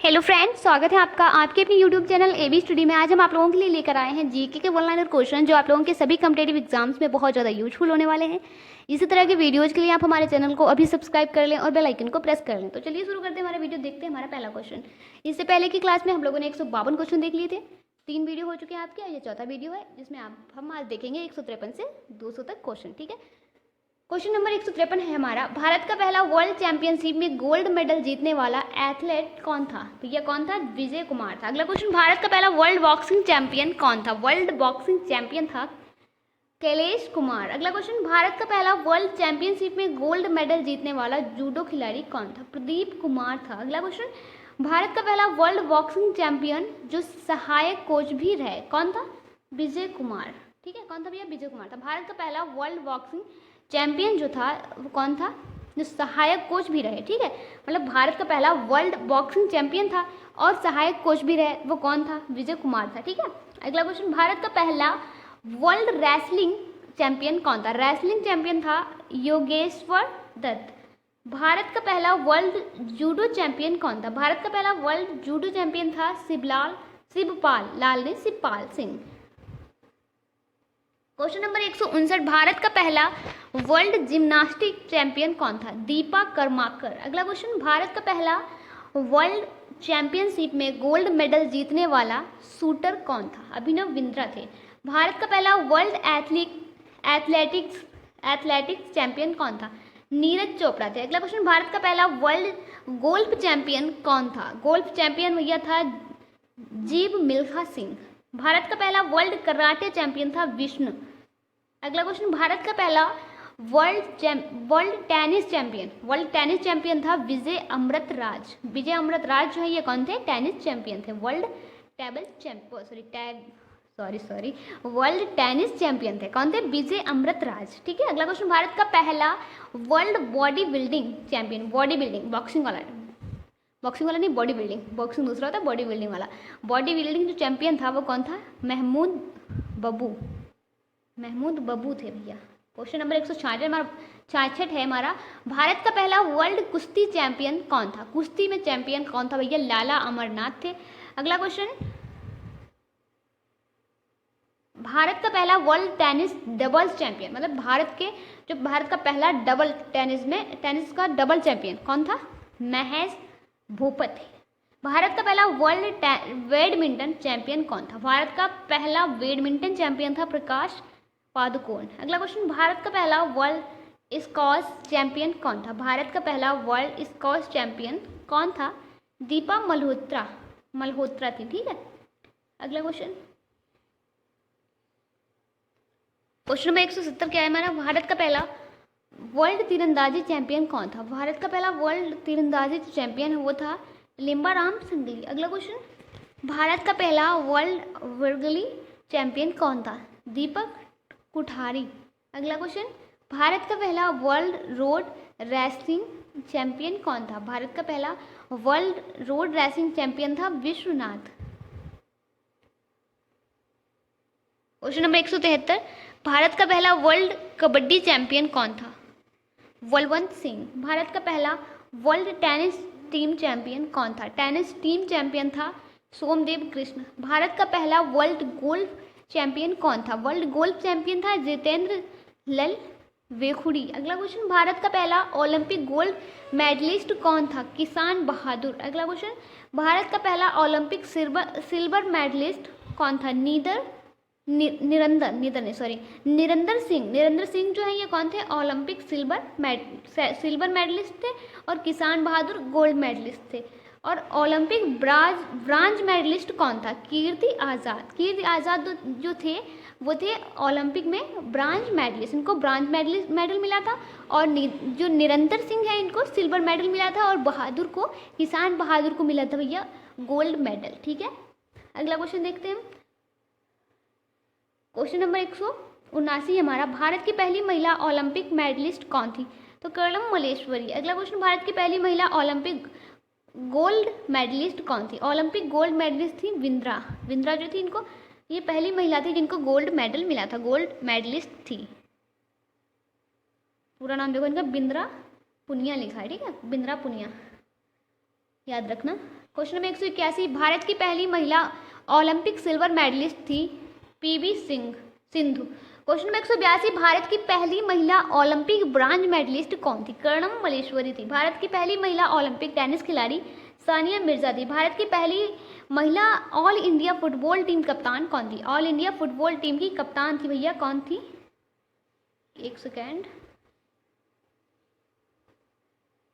Hello friends, स्वागत है आपका आपके अपने यूट्यूब चैनल एबी स्टडी में। आज हम आप लोगों के लिए लेकर आए हैं जीके के वन लाइनर क्वेश्चन जो आप लोगों के सभी कॉम्पिटेटिव एग्जाम्स में बहुत ज़्यादा यूजफुल होने वाले हैं। इसी तरह के वीडियोज़ के लिए आप हमारे चैनल को अभी सब्सक्राइब कर लें और बेल आइकन को प्रेस कर लें। तो चलिए शुरू करते हैं हमारा वीडियो। देखते हैं हमारा पहला क्वेश्चन। इससे पहले की क्लास में हम लोगों ने 152 क्वेश्चन देख लिए थे। 3 वीडियो हो चुके हैं आपके, और ये चौथा वीडियो है जिसमें हम आज देखेंगे 153 से 200 तक क्वेश्चन। ठीक है, क्वेश्चन नंबर 153 है हमारा, भारत का पहला वर्ल्ड चैंपियनशिप में गोल्ड मेडल जीतने वाला एथलीट कौन था? भैया कौन था? विजय कुमार था। अगला क्वेश्चन, भारत का पहला वर्ल्ड बॉक्सिंग चैंपियन कौन था? वर्ल्ड बॉक्सिंग चैंपियन था कैलेश कुमार। अगला क्वेश्चन, भारत का पहला वर्ल्ड चैंपियनशिप में गोल्ड मेडल जीतने वाला जूडो खिलाड़ी कौन था? प्रदीप कुमार था। अगला क्वेश्चन, भारत का पहला वर्ल्ड बॉक्सिंग चैंपियन जो सहायक कोच भी रहे कौन था? विजय कुमार। ठीक है, कौन था भैया? विजय कुमार था। भारत का पहला वर्ल्ड बॉक्सिंग चैंपियन जो था वो कौन था? जो सहायक कोच भी रहे। ठीक है, मतलब भारत का पहला वर्ल्ड बॉक्सिंग चैंपियन था और सहायक कोच भी रहे, वो कौन था? विजय कुमार था। ठीक है, अगला क्वेश्चन, भारत का पहला वर्ल्ड रेसलिंग चैंपियन कौन था? रेसलिंग चैंपियन था योगेश्वर दत्त। भारत का पहला वर्ल्ड जूडो चैंपियन कौन था? भारत का पहला वर्ल्ड जूडो चैंपियन था शिवपाल लाल ने शिवपाल सिंह। क्वेश्चन नंबर 159, भारत का पहला वर्ल्ड जिम्नास्टिक चैंपियन कौन था? दीपा कर्माकर। अगला क्वेश्चन, भारत का पहला वर्ल्ड चैंपियनशिप में गोल्ड मेडल जीतने वाला शूटर कौन था? अभिनव बिंद्रा थे। भारत का पहला वर्ल्ड एथलेटिक्स चैंपियन कौन था? नीरज चोपड़ा थे। अगला क्वेश्चन, भारत का पहला वर्ल्ड गोल्फ चैंपियन कौन था? गोल्फ चैंपियन भैया था जीव मिल्खा सिंह। भारत का पहला वर्ल्ड कराटे चैंपियन था विष्णु। अगला क्वेश्चन, भारत का पहला वर्ल्ड टेनिस चैंपियन था विजय अमृत राज। विजय अमृत राज जो है ये कौन थे? टेनिस चैंपियन थे। वर्ल्ड टेनिस चैंपियन थे कौन थे? विजय अमृत राज। ठीक है, अगला क्वेश्चन, भारत का पहला world body building champion, boxing वाला नहीं, बॉडी बिल्डिंग, बॉक्सिंग दूसरा होता है, बॉडी बिल्डिंग वाला। बॉडी बिल्डिंग जो चैंपियन था वो कौन था? महमूद बबू थे भैया। क्वेश्चन नंबर 166 है हमारा, भारत का पहला वर्ल्ड कुश्ती चैंपियन कौन था? कुश्ती में चैंपियन कौन था भैया? लाला अमरनाथ थे। अगला क्वेश्चन, भारत का पहला वर्ल्ड टेनिस डबल्स चैंपियन, मतलब भारत का पहला डबल टेनिस का डबल चैंपियन कौन था? महेश भूपति। भारत का पहला वर्ल्ड बैडमिंटन चैंपियन कौन था? भारत का पहला बैडमिंटन चैंपियन था प्रकाश पादुकोण। अगला क्वेश्चन, भारत का पहला वर्ल्ड स्क्वैश चैंपियन कौन था? भारत का पहला वर्ल्ड स्क्वैश चैंपियन कौन था? दीपा मल्होत्रा थी। ठीक है, अगला क्वेश्चन नंबर 170 क्या है हमारा, भारत का पहला वर्ल्ड तीरंदाजी चैंपियन कौन था? भारत का पहला वर्ल्ड तीरंदाजी चैंपियन वो था लिम्बाराम संगली। अगला क्वेश्चन, भारत का पहला वर्ल्ड वर्गली चैंपियन कौन था? दीपक कुठारी। अगला क्वेश्चन, भारत का पहला वर्ल्ड रोड रेसलिंग चैंपियन कौन था? भारत का पहला वर्ल्ड रोड रेसिंग चैंपियन था विश्वनाथ। क्वेश्चन नंबर 173, भारत का पहला वर्ल्ड कबड्डी चैंपियन कौन था? बलवंत सिंह। भारत का पहला वर्ल्ड टेनिस टीम चैंपियन कौन था? टेनिस टीम चैंपियन था सोमदेव कृष्ण। भारत का पहला वर्ल्ड गोल्फ चैंपियन कौन था? वर्ल्ड गोल्फ चैंपियन था जितेंद्र लल वेखुड़ी। अगला क्वेश्चन, भारत का पहला ओलंपिक गोल्ड मेडलिस्ट कौन था? किसान बहादुर। अगला क्वेश्चन, भारत का पहला ओलंपिक सिल्वर मेडलिस्ट कौन था? निरंदर सिंह जो है ये कौन थे? ओलंपिक सिल्वर मेडलिस्ट थे, और किसान बहादुर गोल्ड मेडलिस्ट थे। और ओलंपिक ब्रांज मेडलिस्ट कौन था? कीर्ति आज़ाद जो थे वो थे ओलंपिक में ब्रांज मेडलिस्ट, इनको ब्रांज मेडल मिला था। और जो निरंतर सिंह है इनको सिल्वर मेडल मिला था, और किसान बहादुर को मिला था भैया गोल्ड मेडल। ठीक है, अगला क्वेश्चन देखते हैं। क्वेश्चन नंबर 179 हमारा, भारत की पहली महिला ओलंपिक मेडलिस्ट कौन थी? तो कर्णम मल्लेश्वरी। अगला क्वेश्चन, भारत की पहली महिला ओलंपिक गोल्ड मेडलिस्ट कौन थी? ओलंपिक गोल्ड मेडलिस्ट थी विंद्रा जो थी, इनको ये पहली महिला थी जिनको गोल्ड मेडल मिला था, गोल्ड मेडलिस्ट थी। पूरा नाम देखो इनका, बिंद्रा पुनिया लिखा है। ठीक है, बिंद्रा पुनिया याद रखना। क्वेश्चन नंबर 181, भारत की पहली महिला ओलंपिक सिल्वर मेडलिस्ट थी PV Sindhu. Question number 182, Bharat की पहली महिला ओलंपिक ब्रांज मेडलिस्ट कौन थी? कर्णम मल्लेश्वरी थी। भारत की पहली महिला ओलंपिक टेनिस खिलाड़ी सानिया मिर्जा थी। भारत की पहली महिला ऑल इंडिया फुटबॉल टीम कप्तान कौन थी? ऑल इंडिया फुटबॉल टीम की कप्तान थी भैया, कौन थी? एक सेकेंड,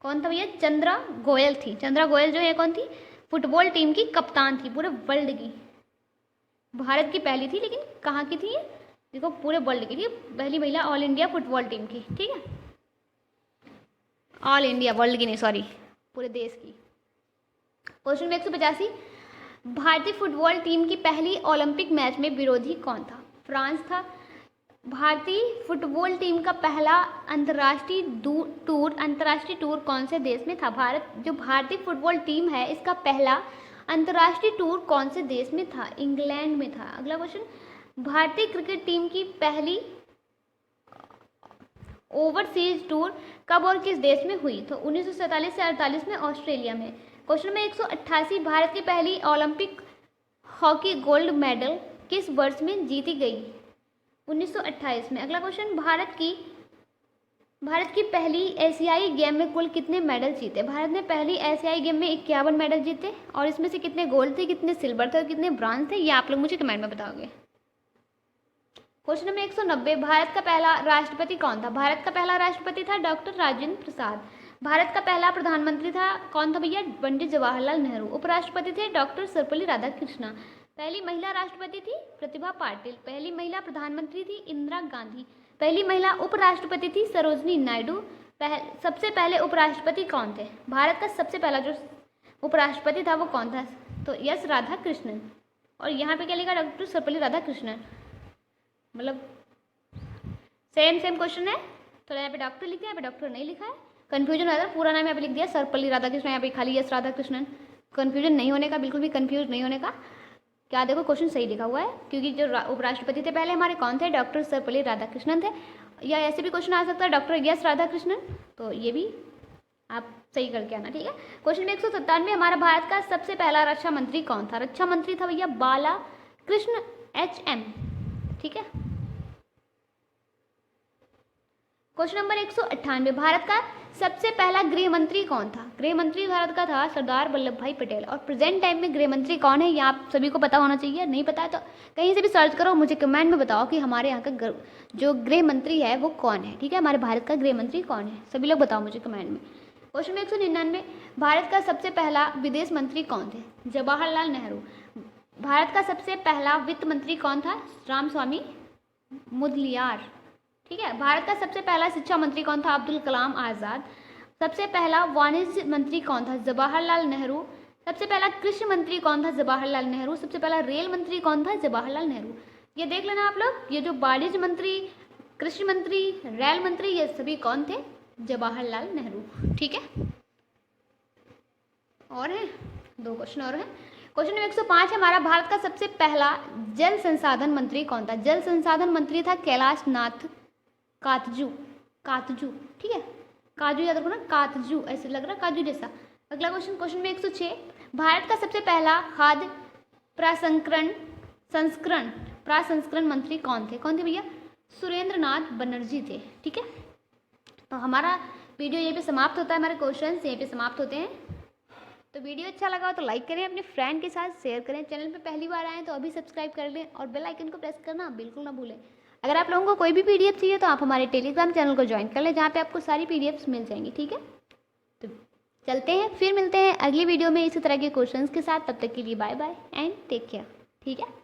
कौन था भैया? चंद्रा गोयल थी। चंद्रा गोयल जो है कौन थी? फुटबॉल टीम की कप्तान थी पूरे वर्ल्ड की। भारत की पहली थी, लेकिन कहाँ की थी ये? देखो पूरे वर्ल्ड की थी, पहली महिला ऑल इंडिया फुटबॉल टीम की। ठीक है, ऑल इंडिया, वर्ल्ड की नहीं, सॉरी, पूरे देश की। क्वेश्चन नंबर 185, भारतीय फुटबॉल टीम की पहली ओलंपिक मैच में विरोधी कौन था? फ्रांस था। भारतीय फुटबॉल टीम का पहला अंतर्राष्ट्रीय टूर कौन से देश में था? जो भारतीय फुटबॉल टीम है, इसका पहला अंतर्राष्ट्रीय टूर कौन से देश में था? इंग्लैंड में था। अगला क्वेश्चन, भारतीय क्रिकेट टीम की पहली ओवरसीज टूर कब और किस देश में हुई? तो 1947 से 48 में ऑस्ट्रेलिया में। क्वेश्चन नंबर 188, भारत की पहली ओलंपिक हॉकी गोल्ड मेडल किस वर्ष में जीती गई? 1928 में। अगला क्वेश्चन, भारत की पहली एशियाई गेम में कुल कितने मेडल जीते? भारत ने पहली एशियाई गेम में 51 मेडल जीते, और इसमें से कितने गोल्ड थे, कितने सिल्वर थे और कितने ब्रॉन्ज थे, ये आप लोग मुझे कमेंट में बताओगे। क्वेश्चन नंबर 190, भारत का पहला राष्ट्रपति कौन था? भारत का पहला राष्ट्रपति था डॉक्टर राजेंद्र प्रसाद। भारत का पहला प्रधानमंत्री था कौन था भैया? पंडित जवाहरलाल नेहरू। उपराष्ट्रपति थे डॉक्टर सर्वपल्ली राधाकृष्णन। पहली महिला राष्ट्रपति थी प्रतिभा पाटिल। पहली महिला प्रधानमंत्री थी इंदिरा गांधी। पहली महिला उपराष्ट्रपति थी सरोजनी नायडू। सबसे पहले उपराष्ट्रपति कौन थे? भारत का सबसे पहला जो उपराष्ट्रपति था वो कौन था? तो यस राधाकृष्णन। और यहाँ पे क्या लिखा? डॉक्टर सर्वपल्ली राधाकृष्णन। मतलब सेम क्वेश्चन है, थोड़ा यहाँ पे डॉक्टर लिखा है, यहाँ पे डॉक्टर नहीं लिखा है, कंफ्यूजन हो जाता है। पूरा नाम यहाँ पे लिख दिया सर्वपल्ली राधाकृष्णन, यहाँ पे खाली यस राधाकृष्णन। कंफ्यूजन नहीं होने का, बिल्कुल भी कंफ्यूज नहीं होने का। क्या देखो क्वेश्चन सही लिखा हुआ है, क्योंकि जो उपराष्ट्रपति थे पहले हमारे कौन थे? डॉक्टर सर्वपल्ली राधाकृष्णन थे। या ऐसे भी क्वेश्चन आ सकता है डॉक्टर यस राधाकृष्णन, तो ये भी आप सही करके आना। ठीक है, क्वेश्चन में 197, हमारा भारत का सबसे पहला रक्षा मंत्री कौन था? रक्षा मंत्री था भैया बाला कृष्ण HM। ठीक है, क्वेश्चन नंबर 198, भारत का सबसे पहला गृह मंत्री कौन था? गृह मंत्री भारत का था सरदार वल्लभ भाई पटेल। और प्रेजेंट टाइम में गृह मंत्री कौन है, ये आप सभी को पता होना चाहिए। नहीं पता है तो कहीं से भी सर्च करो, मुझे कमेंट में बताओ कि हमारे यहाँ का जो गृह मंत्री है वो कौन है। ठीक है, हमारे भारत का गृह मंत्री कौन है, सभी लोग बताओ मुझे कमेंट में। क्वेश्चन 199, भारत का सबसे पहला विदेश मंत्री कौन थे? जवाहरलाल नेहरू। भारत का सबसे पहला वित्त मंत्री कौन था? रामस्वामी मुदलियार। ठीक है, भारत का सबसे पहला शिक्षा मंत्री कौन था? अब्दुल कलाम आज़ाद। सबसे पहला वाणिज्य मंत्री कौन था? जवाहरलाल नेहरू। सबसे पहला कृषि मंत्री कौन था? जवाहरलाल नेहरू। सबसे पहला रेल मंत्री कौन था? जवाहरलाल नेहरू। ये देख लेना आप लोग, ये जो वाणिज्य मंत्री, कृषि मंत्री, रेल मंत्री, ये सभी कौन थे? जवाहरलाल नेहरू। ठीक है, और है 2 क्वेश्चन और हैं। क्वेश्चन नंबर 105 है, हमारा भारत का सबसे पहला जल संसाधन मंत्री कौन था? जल संसाधन मंत्री था कैलाश नाथ कातजू। ठीक है, काजू याद रखो ना, कातजू, ऐसे लग रहा काजू जैसा। अगला क्वेश्चन, क्वेश्चन में 106, भारत का सबसे पहला खाद्य प्रसंस्करण मंत्री कौन थे? कौन थे भैया? सुरेंद्र नाथ बनर्जी थे। ठीक है, तो हमारा वीडियो यहीं पे समाप्त होता है, हमारे क्वेश्चन यहीं पे समाप्त होते हैं। तो वीडियो अच्छा लगा हो तो लाइक करें, अपने फ्रेंड के साथ शेयर करें। चैनल पे पहली बार आए तो अभी सब्सक्राइब कर लें और बेल आइकन को प्रेस करना बिल्कुल ना भूलें। अगर आप लोगों को कोई भी PDF चाहिए तो आप हमारे टेलीग्राम चैनल को ज्वाइन कर लें, जहाँ पे आपको सारी PDFs मिल जाएंगी। ठीक है, तो चलते हैं, फिर मिलते हैं अगली वीडियो में इसी तरह के क्वेश्चंस के साथ। तब तक के लिए bye bye and take care. ठीक है।